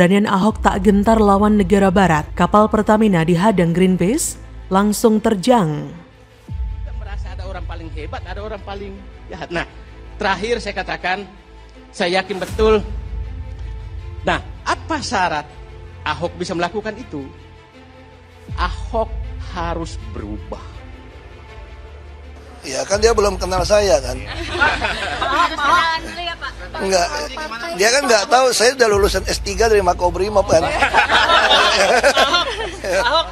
Keberanian Ahok tak gentar lawan negara barat. Kapal Pertamina dihadang Greenpeace, langsung terjang. Kita merasa ada orang paling hebat, ada orang paling jahat. Nah, terakhir saya katakan, saya yakin betul. Nah, apa syarat Ahok bisa melakukan itu? Ahok harus berubah. Ya kan dia belum kenal saya kan. Enggak, dia kan nggak tahu saya udah lulusan S3 dari Makobrimob kan. Ahok,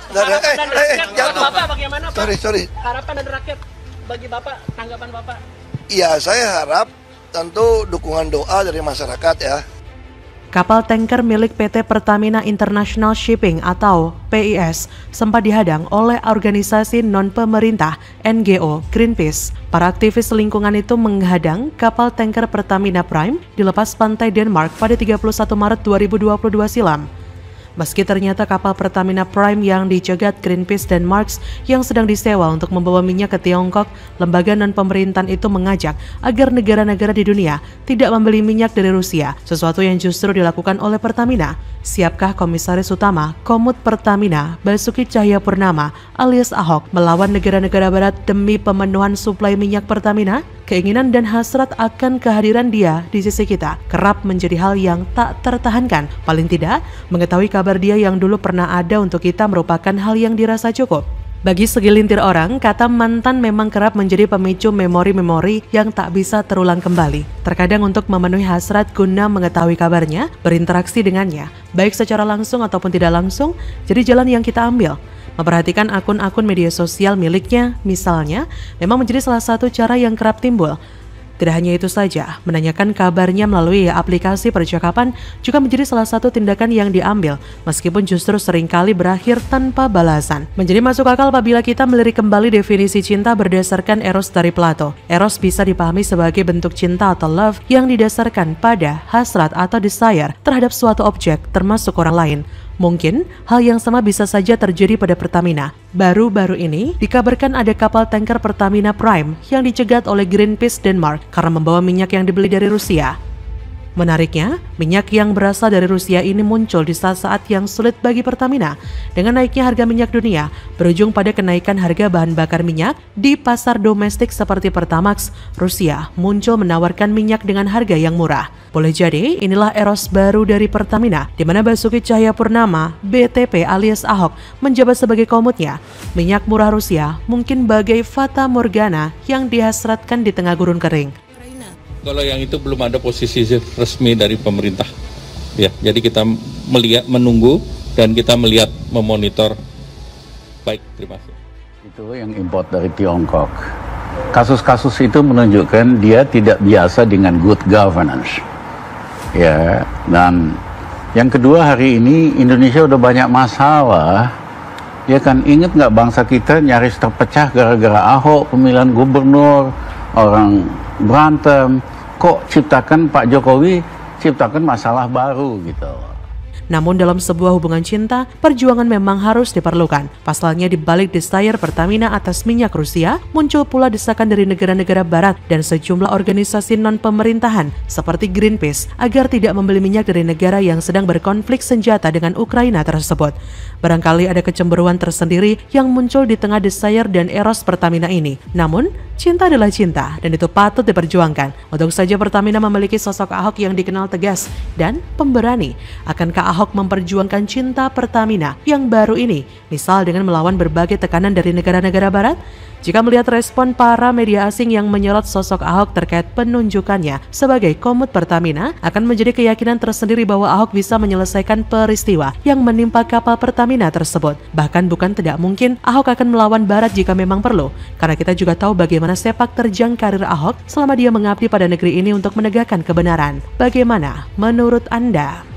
jatuh. Bapak bagaimana Pak? Sorry. Harapan dari rakyat bagi Bapak, tanggapan Bapak? Ya saya harap tentu dukungan doa dari masyarakat ya. Kapal tanker milik PT Pertamina International Shipping atau PIS sempat dihadang oleh organisasi non-pemerintah NGO Greenpeace. Para aktivis lingkungan itu menghadang kapal tanker Pertamina Prime di lepas pantai Denmark pada 31 Maret 2022 silam. Meski ternyata kapal Pertamina Prime yang dicegat Greenpeace dan Marks yang sedang disewa untuk membawa minyak ke Tiongkok, lembaga non-pemerintahan itu mengajak agar negara-negara di dunia tidak membeli minyak dari Rusia, sesuatu yang justru dilakukan oleh Pertamina. Siapkah Komisaris Utama Komut Pertamina, Basuki Cahayapurnama alias Ahok, melawan negara-negara barat demi pemenuhan suplai minyak Pertamina? Keinginan dan hasrat akan kehadiran dia di sisi kita kerap menjadi hal yang tak tertahankan. Paling tidak, mengetahui kabar dia yang dulu pernah ada untuk kita merupakan hal yang dirasa cukup. Bagi segelintir orang, kata mantan memang kerap menjadi pemicu memori-memori yang tak bisa terulang kembali. Terkadang untuk memenuhi hasrat guna mengetahui kabarnya, berinteraksi dengannya, baik secara langsung ataupun tidak langsung, jadi jalan yang kita ambil. Memperhatikan akun-akun media sosial miliknya, misalnya, memang menjadi salah satu cara yang kerap timbul. Tidak hanya itu saja, menanyakan kabarnya melalui aplikasi percakapan juga menjadi salah satu tindakan yang diambil, meskipun justru seringkali berakhir tanpa balasan. Menjadi masuk akal apabila kita melirik kembali definisi cinta berdasarkan Eros dari Plato. Eros bisa dipahami sebagai bentuk cinta atau love yang didasarkan pada hasrat atau desire terhadap suatu objek, termasuk orang lain. Mungkin hal yang sama bisa saja terjadi pada Pertamina. Baru-baru ini dikabarkan ada kapal tanker Pertamina Prime yang dicegat oleh Greenpeace Denmark karena membawa minyak yang dibeli dari Rusia. Menariknya, minyak yang berasal dari Rusia ini muncul di saat-saat yang sulit bagi Pertamina. Dengan naiknya harga minyak dunia, berujung pada kenaikan harga bahan bakar minyak di pasar domestik seperti Pertamax, Rusia muncul menawarkan minyak dengan harga yang murah. Boleh jadi inilah eros baru dari Pertamina, di mana Basuki Cahayapurnama, BTP alias Ahok, menjabat sebagai komutnya. Minyak murah Rusia mungkin bagai fata morgana yang dihasratkan di tengah gurun kering. Kalau yang itu belum ada posisi resmi dari pemerintah, ya. Jadi kita menunggu dan kita melihat, memonitor. Baik, terima kasih. Itu yang import dari Tiongkok. Kasus-kasus itu menunjukkan dia tidak biasa dengan good governance. Ya, dan yang kedua, hari ini Indonesia udah banyak masalah. Ya kan, ingat nggak bangsa kita nyaris terpecah gara-gara Ahok, pemilihan gubernur, orang berantem, kok ciptakan Pak Jokowi ciptakan masalah baru gitu. Namun dalam sebuah hubungan cinta, perjuangan memang harus diperlukan. Pasalnya di balik desire Pertamina atas minyak Rusia, muncul pula desakan dari negara-negara barat dan sejumlah organisasi non-pemerintahan seperti Greenpeace agar tidak membeli minyak dari negara yang sedang berkonflik senjata dengan Ukraina tersebut. Barangkali ada kecemburuan tersendiri yang muncul di tengah desire dan eros Pertamina ini. Namun, cinta adalah cinta dan itu patut diperjuangkan. Untuk saja Pertamina memiliki sosok Ahok yang dikenal tegas dan pemberani. Akankah Ahok memperjuangkan cinta Pertamina yang baru ini, misal dengan melawan berbagai tekanan dari negara-negara barat? Jika melihat respon para media asing yang menyorot sosok Ahok terkait penunjukannya sebagai komut Pertamina, akan menjadi keyakinan tersendiri bahwa Ahok bisa menyelesaikan peristiwa yang menimpa kapal Pertamina tersebut. Bahkan bukan tidak mungkin Ahok akan melawan barat jika memang perlu, karena kita juga tahu bagaimana sepak terjang karir Ahok selama dia mengabdi pada negeri ini untuk menegakkan kebenaran. Bagaimana menurut Anda?